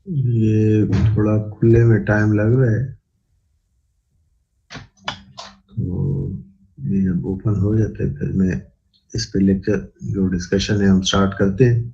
ये थोड़ा खुलने में टाइम लग रहा है, तो ये जब ओपन हो जाता है फिर मैं इस पे लेक्चर जो डिस्कशन है हम स्टार्ट करते हैं।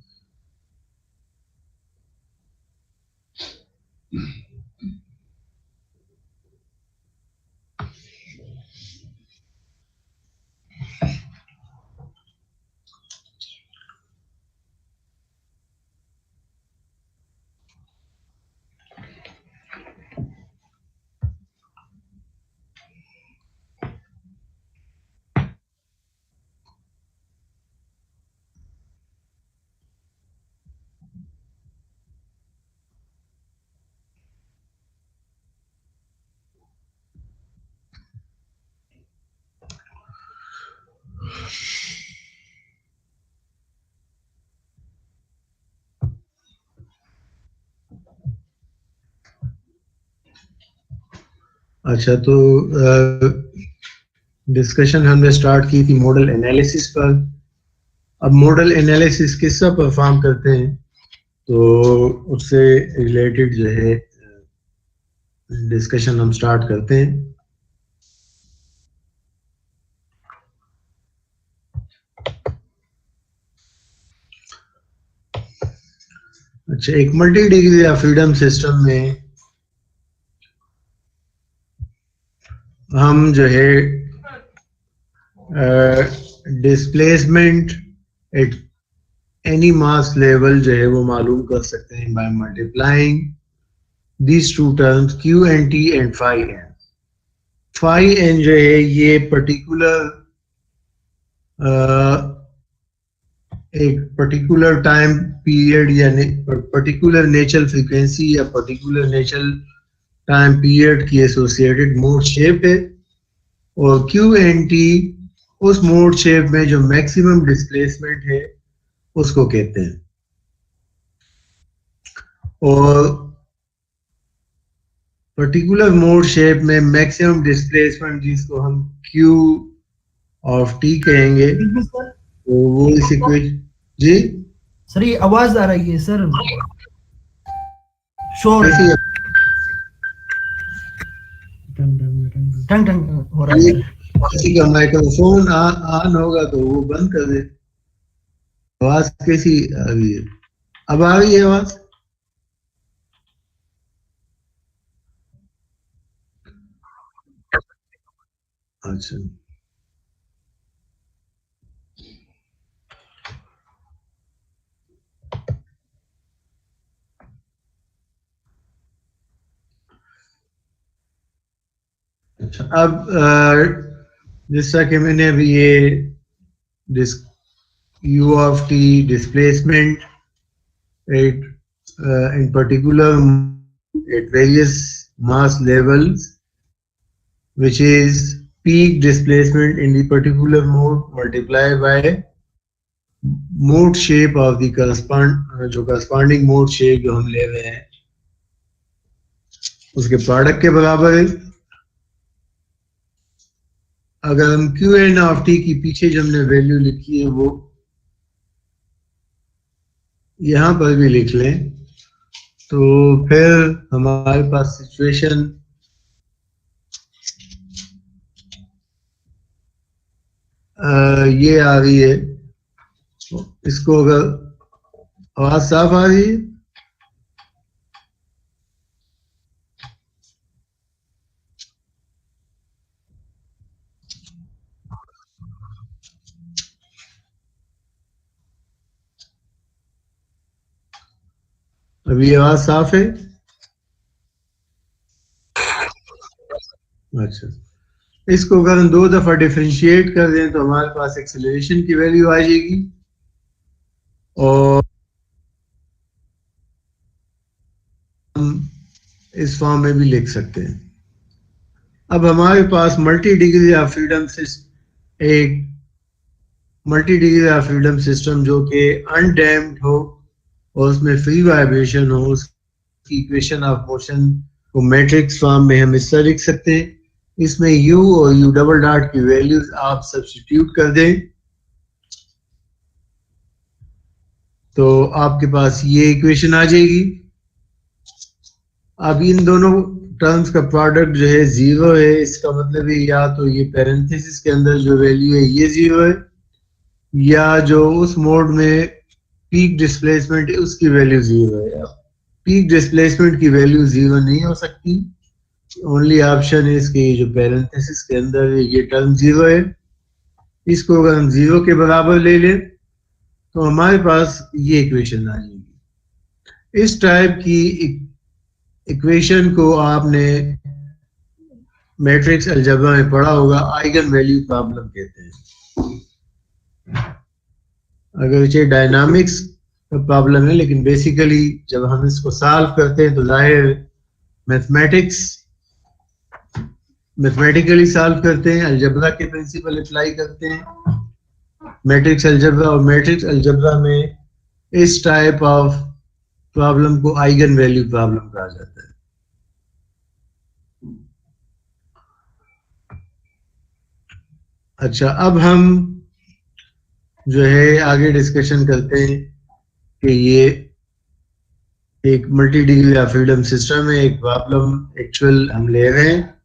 अच्छा, तो डिस्कशन हमने स्टार्ट की थी मॉडल एनालिसिस पर। अब मॉडल एनालिसिस किसका परफॉर्म करते हैं, तो उससे रिलेटेड जो है डिस्कशन हम स्टार्ट करते हैं। अच्छा, एक मल्टी डिग्री या फ्रीडम सिस्टम में हम जो है displacement at any mass level जो है वो मालूम कर सकते हैं by multiplying these two terms Q N T and phi N. Phi N जो है ये पर्टिकुलर एक पर्टिकुलर टाइम पीरियड या पर्टिकुलर नेचुरल फ्रीक्वेंसी या पर्टिकुलर नेचुरल टाइम पीरियड की एसोसिएटेड मोड शेप है, और क्यू एन टी उस मोड शेप में जो मैक्सिमम डिस्प्लेसमेंट है उसको कहते हैं। और पर्टिकुलर मोड शेप में मैक्सिमम डिस्प्लेसमेंट जिसको हम क्यू ऑफ टी कहेंगे, तो वो इस इक्वेशन। जी सर ये आवाज आ रही है सर, शोर कैसी है? टंग टंग हो रहा है ये सर। किसी का माइक्रोफोन ऑन होगा तो वो बंद कर दे। आवाज कैसी आ रही है? अब आ रही है आवाज? अच्छा, अच्छा। अब जैसा कि मैंने अभी ये dish u of t displacement at in particular at various mass levels, which is peak displacement in the particular mode multiplied by mode shape of the जो corresponding mode shape जो हम ले रहे हैं उसके प्रोडक्ट के बराबर है। अगर हम क्यू एन ऑफ टी की पीछे जो हमने वैल्यू लिखी है वो यहाँ पर भी लिख लें, तो फिर हमारे पास सिचुएशन ये आ रही है। इसको अगर आवाज साफ आ रही है? अभी आवाज साफ है? अच्छा, इसको अगर हम 2 दफा डिफरेंशिएट कर दें तो हमारे पास एक्सेलरेशन की वैल्यू आ जाएगी और हम इस फॉर्म में भी लिख सकते हैं। अब हमारे पास multi degree of freedom system जो कि अनडैम्प्ड हो और उसमें फ्री वाइब्रेशन हो, उसकी इक्वेशन ऑफ मोशन को मैट्रिक्स फॉर्म में हम इस तरह लिख सकते हैं। इसमें u और u डबल डॉट की वैल्यूज आप सब्स्टिट्यूट कर दें तो आपके पास ये इक्वेशन आ जाएगी। अब इन दोनों टर्म्स का प्रोडक्ट जो है 0 है, इसका मतलब है या तो ये पैरेंथेसिस के अंदर जो वैल्यू है ये 0 है या जो उस मोड में पीक डिस्प्लेसमेंट है उसकी वैल्यू 0 है। पीक डिस्प्लेसमेंट की वैल्यू 0 नहीं हो सकती, ओनली ऑप्शन है इसके जो पैरेंथेसिस के अंदर है ये टर्म 0 है। इसको अगर हम 0 के बराबर ले लें तो हमारे पास ये इक्वेशन आ जाएगी। इस टाइप की इक्वेशन को आपने मैट्रिक्स अलजेब्रा में पढ़ा होगा, आइगन वैल्यू प्रॉब्लम कहते हैं। अगर ये डायनामिक्स का प्रॉब्लम है लेकिन बेसिकली जब हम इसको सॉल्व करते हैं तो जाहिर मैथमेटिकली सॉल्व करते हैं, अलजेब्रा के प्रिंसिपल अप्लाई करते हैं मैट्रिक्स अलजेब्रा, और मैट्रिक्स अलजेब्रा में इस टाइप ऑफ प्रॉब्लम को आइगन वैल्यू प्रॉब्लम कहा जाता है। अच्छा, अब हम जो है आगे डिस्कशन करते हैं कि ये एक multi degree of freedom system है, एक प्रॉब्लम एक्चुअल हम ले रहे हैं।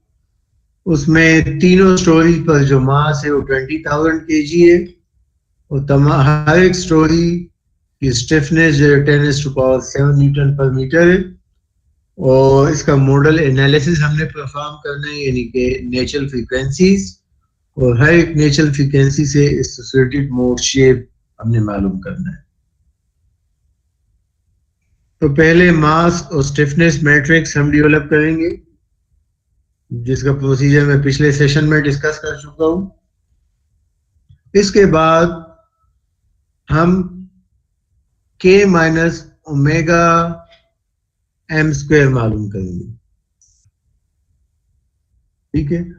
उसमें तीनों स्टोरी पर जो मास है वो 20,000 kg है और हर एक स्टोरी की स्टिफनेस जो है 10⁻⁷ न्यूटन पर मीटर है और इसका मॉडल एनालिसिस हमने परफॉर्म करना है, यानी कि नेचुरल फ्रीक्वेंसीज और हर एक नेचुरल फ्रीक्वेंसी से एसोसिएटेड मोड शेप हमने मालूम करना है। तो पहले मास और स्टिफनेस मैट्रिक्स हम डेवलप करेंगे जिसका प्रोसीजर मैं पिछले सेशन में डिस्कस कर चुका हूं। इसके बाद हम k minus omega m square मालूम करेंगे, ठीक है।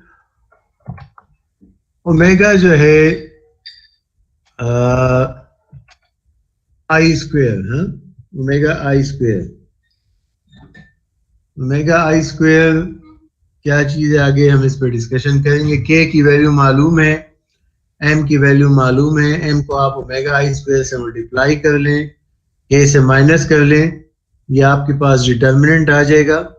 ओमेगा जो है आई स्क्वायर, ओमेगा आई स्क्वायर क्या चीज है आगे हम इस पर डिस्कशन करेंगे। k की वैल्यू मालूम है, m की वैल्यू मालूम है, m को आप ओमेगा आई स्क्वायर से मल्टीप्लाई कर लें, k से माइनस कर लें, ये आपके पास डिटर्मिनेंट आ जाएगा।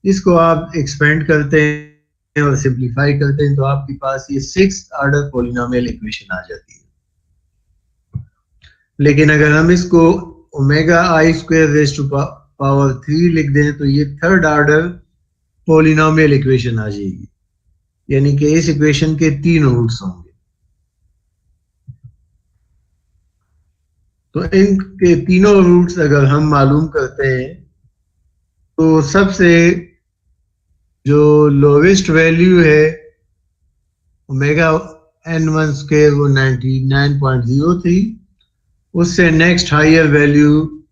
इसको आप एक्सपेंड करते हैं और सिंप्लीफाई करते हैं तो आपके पास ये 6th ऑर्डर पॉलिनोमियल इक्वेशन आ जाती है। लेकिन अगर हम इसको omega I square raise to power 3 लिख दें तो ये 3rd ऑर्डर पॉलिनोमियल इक्वेशन आ जाएगी, यानी कि इस इक्वेशन के 3 रूट्स होंगे। तो इनके तीनों रूट्स अगर हम मालूम करते हैं तो सबसे जो लोवेस्ट वैल्यू है ओमेगा n1 स्क्वायर वो 99.03, उससे नेक्स्ट हायर वैल्यू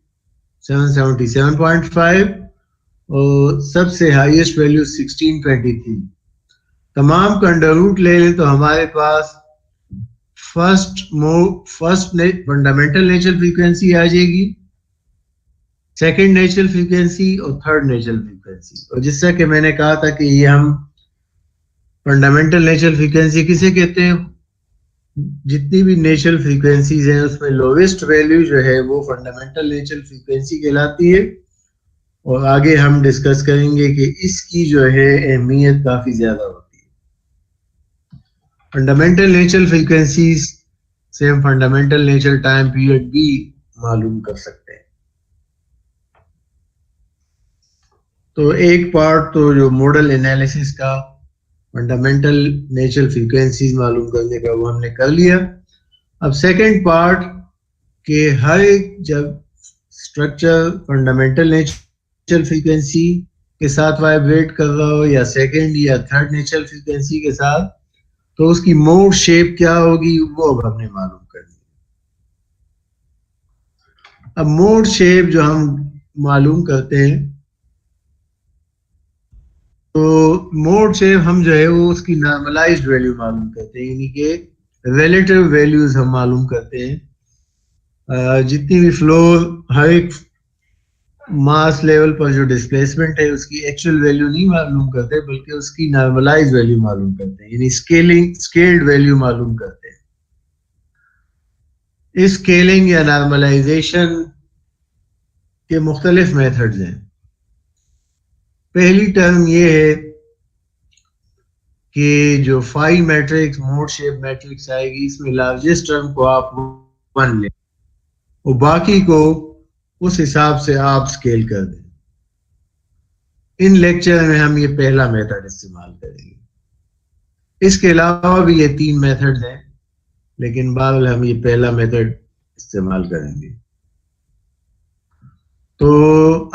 777.5 और सबसे हाईएस्ट वैल्यू 1623। तमाम का अंडर रूट ले लें तो हमारे पास फर्स्ट फंडामेंटल नेचुरल फ्रीक्वेंसी आ जाएगी, सेकंड नेचुरल फ्रीक्वेंसी और थर्ड नेचुरल फ्रीक्वेंसी। और जिससे कि मैंने कहा था कि ये हम फंडामेंटल नेचुरल फ्रीक्वेंसी किसे कहते हैं, जितनी भी नेचुरल फ्रीक्वेंसीज हैं उसमें लोवेस्ट वैल्यू जो है वो फंडामेंटल नेचुरल फ्रीक्वेंसी कहलाती है। और आगे हम डिस्कस करेंगे कि इसकी जो है अहमियत काफी ज्यादा होती है। फंडामेंटल नेचुरल फ्रीक्वेंसीज से हम फंडामेंटल नेचुरल टाइम पीरियड भी मालूम कर सकते हैं। तो एक पार्ट तो जो मॉडल एनालिसिस का फंडामेंटल नेचुरल फ्रीक्वेंसीज मालूम करने का वो हमने कर लिया। अब सेकंड पार्ट के हर एक जब स्ट्रक्चर फंडामेंटल नेचुरल फ्रीक्वेंसी के साथ वाइब्रेट कर रहा हो या सेकंड या थर्ड नेचुरल फ्रीक्वेंसी के साथ, तो उसकी मोड शेप क्या होगी वो अब हमने मालूम करनी है। अब मोड शेप जो हम मालूम करते हैं, तो मोड शेप हम जो है वो उसकी नॉर्मलाइज्ड वैल्यू मालूम करते हैं, यानी कि रिलेटिव वैल्यूज हम मालूम करते हैं। जितनी भी फ्लोर, हर एक मास लेवल पर जो डिस्प्लेसमेंट है उसकी एक्चुअल वैल्यू नहीं मालूम करते, बल्कि उसकी नॉर्मलाइज्ड वैल्यू मालूम करते हैं, यानी स्केल्ड वैल्यू मालूम करते हैं। इस स्केलिंग या नॉर्मलाइजेशन के मुख्तलिफ मेथड्स हैं। पहली टर्म ये है कि जो phi matrix mode shape matrix आएगी, इसमें लार्जेस्ट टर्म को आप 1 लें और बाकी को उस हिसाब से आप स्केल कर दें। इन लेक्चर में हम ये पहला मेथड इस्तेमाल करेंगे। इसके अलावा भी ये 3 मेथड्स हैं, लेकिन बहरहाल हम ये पहला मेथड इस्तेमाल करेंगे। तो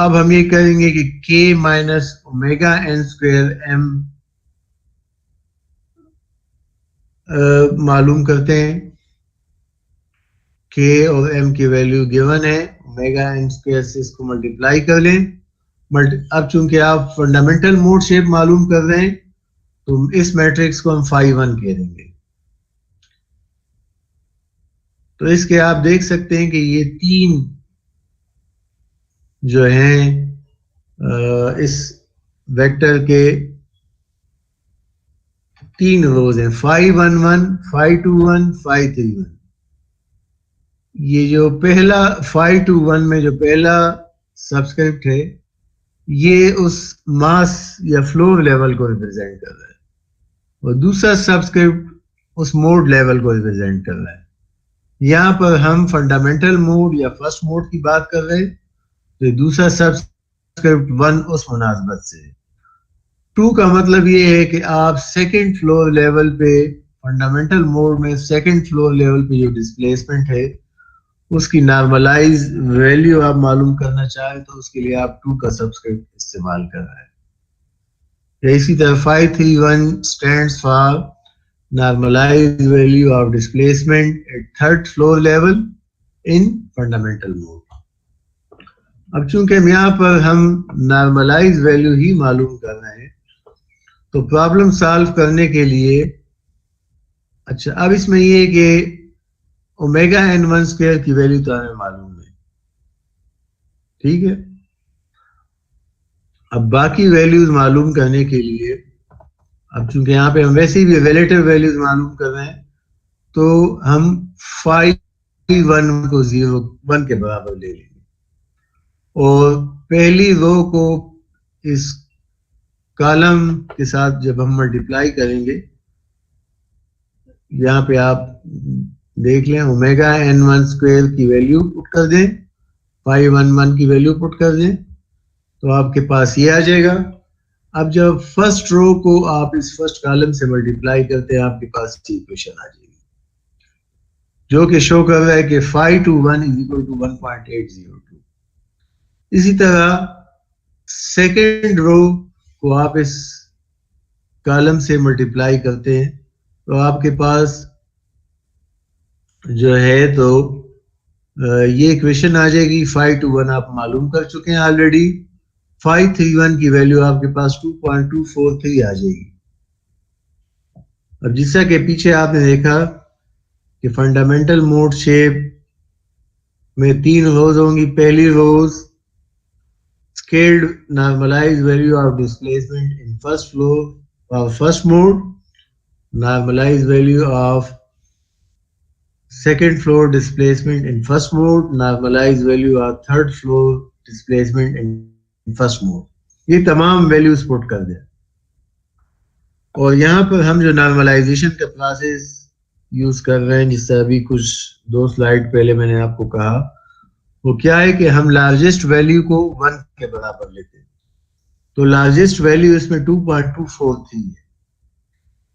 अब हम ये करेंगे कि k minus omega N square M मालूम करते हैं। k और m की वैल्यू गिवन है, ओमेगा एन स्क्वेयर से इसको मल्टीप्लाई कर लें। अब चूंकि आप फंडामेंटल मोड शेप मालूम कर रहे हैं, तो इस मैट्रिक्स को हम फाई 1 कह देंगे। तो इसके आप देख सकते हैं कि ये 3 जो हैं इस वेक्टर के 3 रोज हैं, फाई 1 1, फाई 2 1, फाई 3 1। ये जो पहला फाई 2 1 में जो पहला सब्सक्रिप्ट है, ये उस मास या फ्लोर लेवल को रिप्रेजेंट कर रहा है, और दूसरा सब्सक्रिप्ट उस मोड लेवल को रिप्रेजेंट कर रहा है। यहां पर हम फंडामेंटल मोड या फर्स्ट मोड की बात कर रहे हैं, तो दूसरा सब्सक्रिप्ट 1 उस मुनासबत से। 2 का मतलब ये है कि आप सेकंड फ्लोर लेवल पे, फंडामेंटल मोड में सेकंड फ्लोर लेवल पे जो डिस्प्लेसमेंट है उसकी नॉर्मलाइज वैल्यू आप मालूम करना चाहें, तो उसके लिए आप 2 का सब्सक्रिप्ट इस्तेमाल कर रहे हैं। इसी तरह 531 stands for normalized value of displacement at third floor level in fundamental mode। अब चूंकि यहाँ पर हम नॉर्मलाइज वैल्यू ही मालूम कर रहे हैं, तो प्रॉब्लम सॉल्व करने के लिए, अच्छा अब इसमें ये है कि ओमेगा एन 1 स्क्वायर की वैल्यू तो हमें मालूम है, ठीक है। अब बाकी वैल्यूज मालूम करने के लिए, अब चूंकि यहाँ पे हम वैसे भी रिलेटिव वैल्यूज मालूम कर रहे हैं, तो हम फाई 1 को 0 1 के बराबर ले लेंगे, और पहली रो को इस कॉलम के साथ जब हम मल्टीप्लाई करेंगे, यहाँ पे आप देख लें, ओमेगा एन 1 स्क्वायर की वैल्यू पुट कर दें, फाई 1 1 की वैल्यू पुट कर दें, तो आपके पास ये आ जाएगा। अब जब फर्स्ट रो को आप इस फर्स्ट कॉलम से मल्टीप्लाई करते हैं, आपके पास इक्वेशन आ जाएगी जो कि शो कर रहा है कि फाई 2 1 इज इक्वल टू 1.802। इसी तरह सेकेंड रो को आप इस कॉलम से मल्टीप्लाई करते हैं, तो आपके पास जो है तो ये इक्वेशन आ जाएगी। फाई 2 1 आप मालूम कर चुके हैं ऑलरेडी, फाई 3 1 की वैल्यू आपके पास 2.243 आ जाएगी। अब जैसा कि पीछे आपने देखा कि फंडामेंटल मोड शेप में 3 रोज होंगी। पहली rows scaled normalized value of displacement in first floor और first mode, normalized value of second floor displacement in first mode, normalized value of third floor displacement in first mode। ये तमाम values put कर दें, और यहाँ पर हम जो नॉर्मलाइजेशन का प्रोसेस यूज कर रहे हैं, जिससे अभी कुछ 2 स्लाइड पहले मैंने आपको कहा, वो क्या है कि हम लार्जेस्ट वैल्यू को 1 के बराबर लेते हैं। तो लार्जेस्ट वैल्यू इसमें 2.243 है,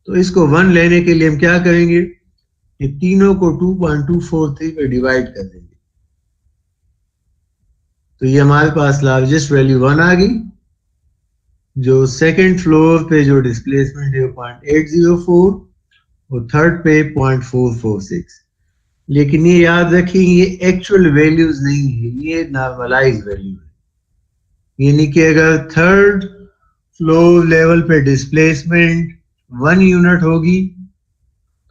तो इसको 1 लेने के लिए हम क्या करेंगे, ये तीनों को 2.243 पे डिवाइड कर देंगे, तो ये हमारे पास लार्जेस्ट वैल्यू 1 आ गई। जो सेकंड फ्लोर पे जो डिस्प्लेसमेंट है 0.804, और थर्ड पे 0.446। लेकिन ये याद रखिए ये एक्चुअल वैल्यूज नहीं है, ये नॉर्मलाइज वैल्यू है। यानी कि अगर थर्ड फ्लोर लेवल पे डिस्प्लेसमेंट 1 यूनिट होगी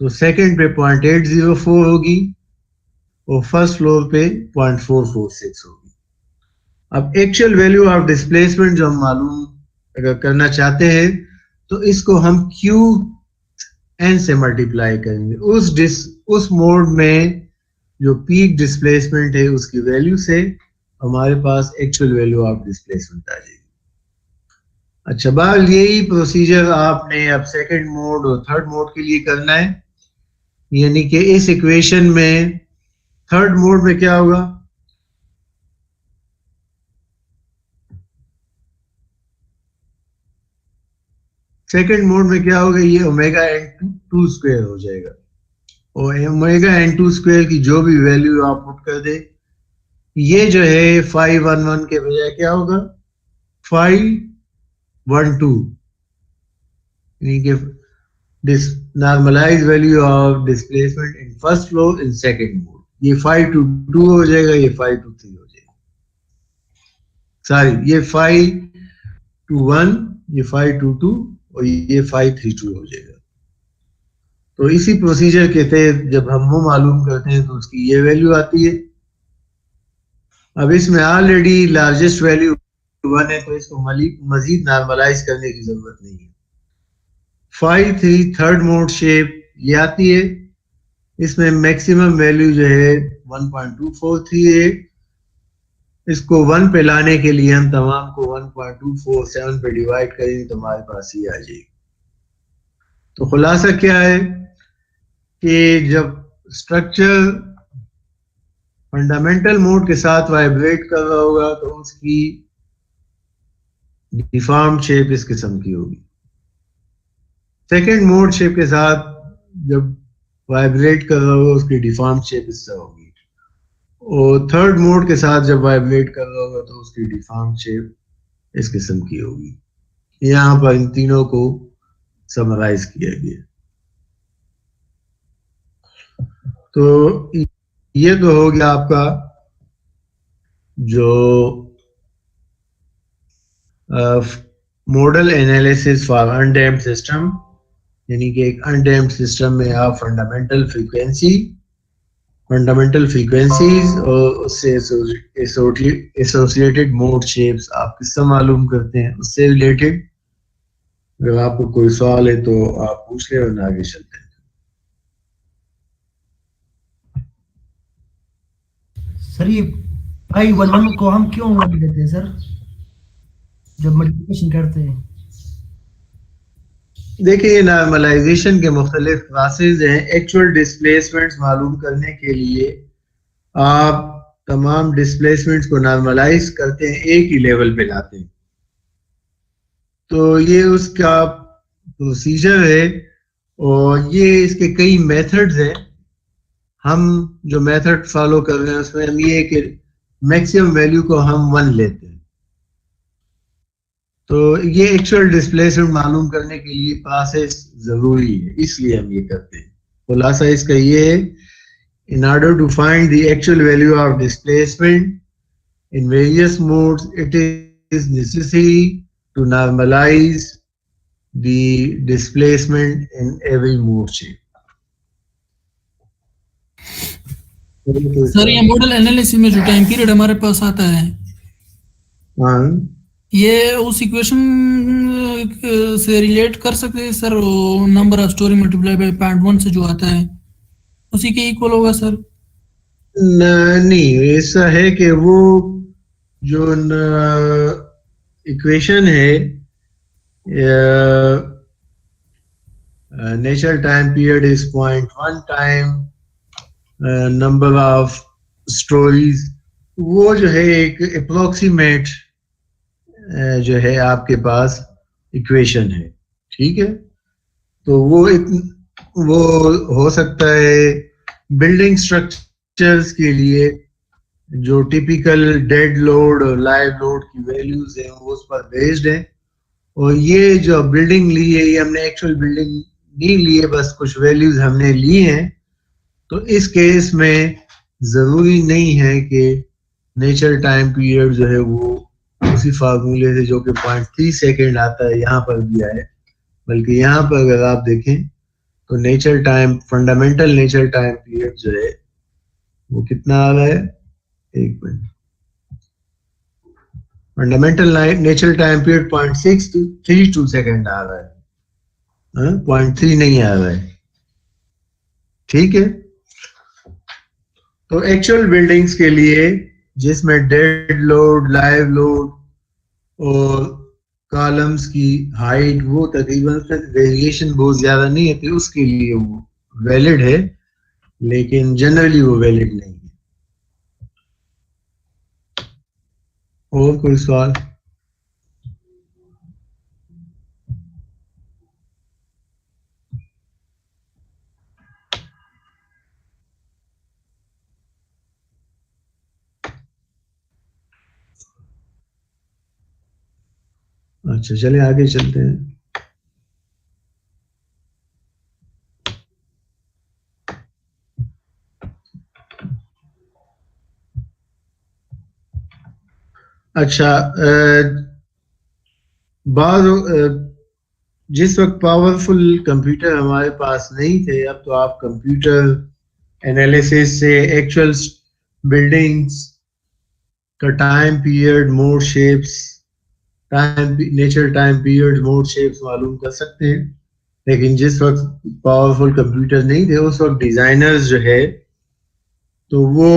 तो सेकंड पे 0.804 होगी और फर्स्ट फ्लोर पे 0.446 होगी। अब एक्चुअल वैल्यू ऑफ डिस्प्लेसमेंट जो हम मालूम अगर करना चाहते हैं तो इसको हम क्यू एन से मल्टीप्लाई करेंगे उस मोड में जो पीक डिस्प्लेसमेंट है उसकी वैल्यू से हमारे पास एक्चुअल वैल्यू ऑफ डिस्प्लेसमेंट आ जाएगी। अच्छा, बाल यही प्रोसीजर आपने अब सेकंड मोड और थर्ड मोड के लिए करना है। यानी कि इस इक्वेशन में थर्ड मोड में क्या होगा, सेकंड मोड में क्या होगा, ये ओमेगा एन टू स्क्वायर हो जाएगा और ओमेगा एन टू स्क्वायर की जो भी वैल्यू आप पुट कर दे, ये जो है 511 के बजाय क्या होगा 512, यानी कि normalise value of displacement in first floor in second mode, ये 522 हो जाएगा, ये 523 हो जाएगा, सॉरी ये 521, ये 522 और ये 532 हो जाएगा। तो इसी प्रोसीजर के तहत जब हम वो मालूम करते हैं तो उसकी ये वैल्यू आती है। अब इसमें ऑलरेडी लार्जेस्ट वैल्यू 1 है तो इसको मजीद नॉर्मलाइज करने की जरूरत नहीं है। 5-3 थर्ड मोड शेप ये आती है, इसमें मैक्सिमम वैल्यू जो है 1.243 है। इसको 1 पे लाने के लिए हम तमाम को 1.247 पे डिवाइड करेंगे तो हमारे पास ये आ जाएगी। तो खुलासा क्या है कि जब स्ट्रक्चर फंडामेंटल मोड के साथ वाइब्रेट कर रहा होगा तो उसकी डिफॉर्म्ड शेप इस किस्म की होगी। सेकेंड मोड शेप के साथ जब वाइब्रेट कर रहा होगा उसकी डिफॉर्म्ड शेप इस तरह होगी और थर्ड मोड के साथ जब वाइब्रेट कर रहा होगा तो उसकी डिफॉर्म्ड शेप इस किस्म की होगी। यहाँ पर इन तीनों को समराइज किया गया। तो ये तो हो गया आपका जो model analysis for undamped system, यानी कि एक अनडैम्प्ड सिस्टम में आप फंडामेंटल फ्रीक्वेंसीज और उससे एसोसिएटेड मोड शेप्स आप किससे मालूम करते हैं, उससे रिलेटेड अगर आपको कोई सवाल है तो आप पूछ ले और आगे चलते हैं। सर ये 511 को हम क्यों वन लेते हैं सर जब मल्टीप्लिकेशन करते हैं? देखिए नॉर्मलाइजेशन के मुख्तलिफ क्लासेज हैं। एक्चुअल डिस्प्लेसमेंट्स मालूम करने के लिए आप तमाम डिस्प्लेसमेंट्स को नॉर्मलाइज करते हैं, एक ही लेवल पे लाते हैं। तो ये उसका प्रोसीजर है और ये इसके कई मेथड्स हैं। हम जो मेथड फॉलो कर रहे हैं उसमें हम ये कि मैक्सिमम वैल्यू को हम 1 लेते हैं। तो ये एक्चुअल डिस्प्लेसमेंट मालूम करने के लिए प्रोसेस जरूरी है, इसलिए हम ये करते हैं। खुलासा इसका ये है, in order to find the actual value of displacement in various modes, it is necessary to normalize the displacement in every mode shape. Sir ये मॉडल एनालिसिस में जो टाइम पीरियड हमारे पास आता है, हाँ, ये उस इक्वेशन से रिलेट कर सकते हैं sir? Number of story multiply by 0.1 से जो आता है उसी के इक्वल होगा सर? नहीं, ऐसा है कि वो जो इक्वेशन है natural time period is 0.1 time number of stories, वो जो है एक अप्रोक्सीमेट जो है आपके पास इक्वेशन है, ठीक है। तो वो हो सकता है बिल्डिंग स्ट्रक्चर्स के लिए जो टिपिकल डेड लोड और लाइव लोड की वैल्यूज हैं वो उस पर बेस्ड है। और ये जो बिल्डिंग ली है ये हमने एक्चुअल बिल्डिंग नहीं लिए, बस कुछ वैल्यूज हमने ली हैं, तो इस केस में जरूरी नहीं है कि नेचुरल टाइम पीरियड जो है वो उसी फार्मूले से जो कि 0.3 सेकेंड आता है यहाँ पर भी आए, बल्कि यहाँ पर अगर आप देखें तो natural time, fundamental natural time period जो है वो कितना आ रहा है, एक minute, fundamental natural time period 0.632 second आ रहा है, 0.3 नहीं आ रहा है, ठीक है। तो एक्चुअल बिल्डिंग्स के लिए जिसमें डेड लोड, लाइव लोड और कॉलम्स की हाइट वो तकरीबन वेरिएशन बहुत ज्यादा नहीं है, तो उसके लिए वो वैलिड है, लेकिन जनरली वो वैलिड नहीं है। और कोई सवाल? अच्छा, चले आगे चलते हैं। अच्छा, जिस वक्त पावरफुल कंप्यूटर हमारे पास नहीं थे, अब तो आप कंप्यूटर एनालिसिस से एक्चुअल बिल्डिंग्स का time period, mode shapes, natural time period, mode shapes मालूम कर सकते हैं। लेकिन जिस वक्त पावरफुल कंप्यूटर नहीं थे, उस वक्त डिजाइनर्स जो है तो वो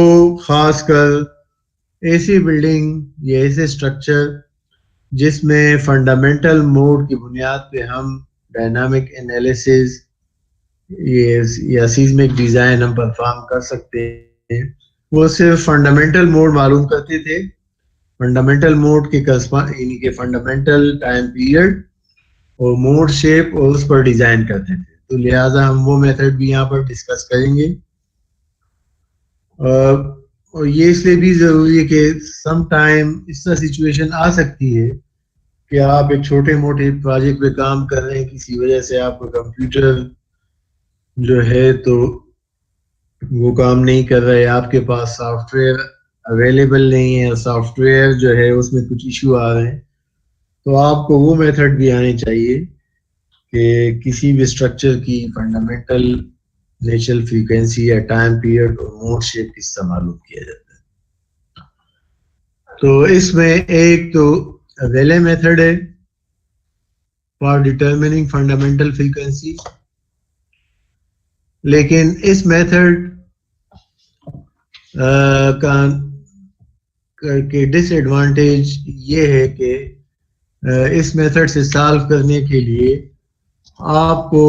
खासकर ऐसी बिल्डिंग या ऐसे स्ट्रक्चर जिसमें फंडामेंटल मोड की बुनियाद पे हम डायनामिक एनालिसिस या सीस्मिक डिजाइन हम परफॉर्म कर सकते हैं, वो सिर्फ फंडामेंटल मोड मालूम करते थे, फंडामेंटल मोड के यानी कि फंडामेंटल टाइम पीरियड और मोड शेप और उस पर डिजाइन करते थे। तो लिहाजा हम वो मेथड भी यहाँ पर डिस्कस करेंगे। और ये इसलिए भी जरूरी है कि सम टाइम इस तरह सिचुएशन आ सकती है कि आप एक छोटे मोटे प्रोजेक्ट पे काम कर रहे हैं, किसी वजह से आपका कंप्यूटर जो है तो वो काम नहीं कर रहा है, आपके पास सॉफ्टवेयर अवेलेबल नहीं है, सॉफ्टवेयर जो है उसमें कुछ इशू आ रहे हैं, तो आपको वो मेथड भी आने चाहिए कि किसी भी स्ट्रक्चर की फंडामेंटल नेचुरल फ्रीक्वेंसी या टाइम पीरियड और मोड शेप किस तरह मालूम किया जाता है। तो इसमें एक तो रेले मेथड है फॉर डिटरमिनिंग फंडामेंटल फ्रीक्वेंसी, लेकिन इस मेथड के डिसएडवांटेज ये है कि इस मेथड से सॉल्व करने के लिए आपको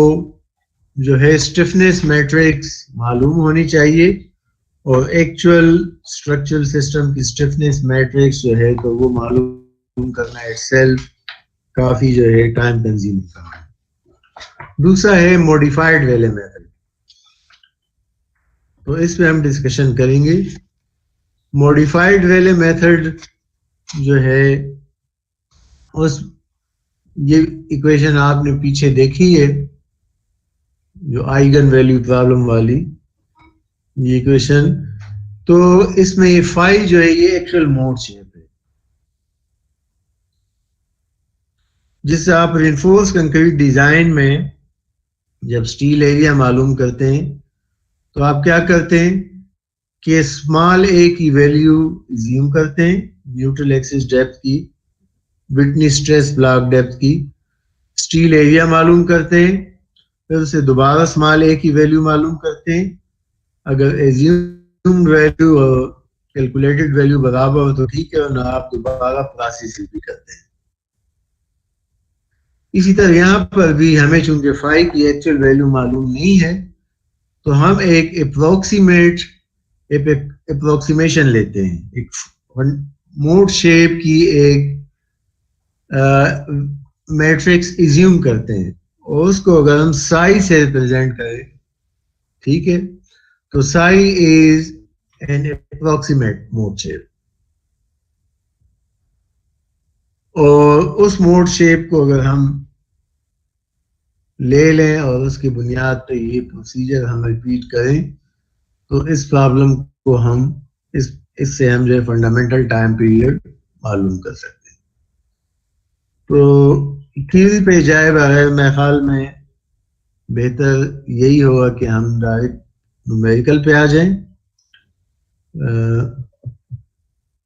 जो है स्टिफनेस मैट्रिक्स मालूम होनी चाहिए, और एक्चुअल स्ट्रक्चरल सिस्टम की स्टिफनेस मैट्रिक्स जो है तो वो मालूम करना इटसेल्फ काफी जो है टाइम कंज्यूमिंग काम है। दूसरा है मॉडिफाइड वेले मेथड, तो इस पे हम डिस्कशन करेंगे। मॉडिफाइड वेले मेथड जो है उस ये इक्वेशन आपने पीछे देखी है, जो आइगन वैल्यू प्रॉब्लम वाली ये इक्वेशन, तो इसमें ये फाई जो है ये एक्चुअल मोड शेप है, जिससे आप रिइंफोर्स कंक्रीट डिजाइन में जब स्टील एरिया मालूम करते हैं तो आप क्या करते हैं कि स्मॉल ए की वैल्यू ज्यूम करते हैं, न्यूट्रल एक्सिस डेप्थ की, विटनी स्ट्रेस ब्लॉक डेप्थ की, स्टील एरिया मालूम करते हैं, फिर उसे दोबारा स्मॉल ए की वैल्यू मालूम करते हैं। अगर एज्यूम्ड वैल्यू और कैलकुलेटेड वैल्यू बराबर हो तो ठीक है, और ना आप दोबारा प्रोसेस भी करते हैं। इसी तरह यहाँ पर भी हमें चूंकि फाई की एक्चुअल वैल्यू मालूम नहीं है, तो हम एक अप्रोक्सीमेशन लेते हैं, एक मोड शेप की एक मैट्रिक्स इज्यूम करते हैं, और उसको अगर हम साई से रिप्रेजेंट करें, ठीक है, तो Sai is an approximate mode shape, और उस मोड शेप को अगर हम ले लें और उसकी बुनियाद पे ये प्रोसीजर हम रिपीट करें तो इस प्रॉब्लम को हम इससे हम जो है फंडामेंटल टाइम पीरियड मालूम कर सकते हैं। तो थ्योरी पे जाए बगैर मेरे ख्याल में बेहतर यही होगा कि हम डायरेक्ट न्यूमेरिकल पे आ जाएं।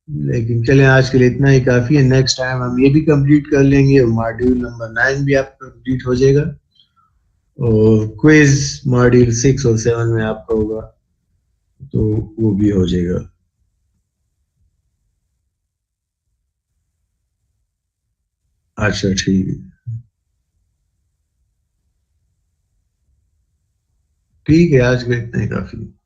लेकिन चलें आज के लिए इतना ही काफ़ी है। नेक्स्ट टाइम हम ये भी कंप्लीट कर लेंगे, मॉड्यूल नंबर 9 भी आपका कंप्लीट हो जाएगा और क्विज मॉड्यूल 6 और 7 में आपका होगा तो वो भी हो जाएगा। अच्छा ठीक है, ठीक है, आज के लिए इतना ही काफ़ी है।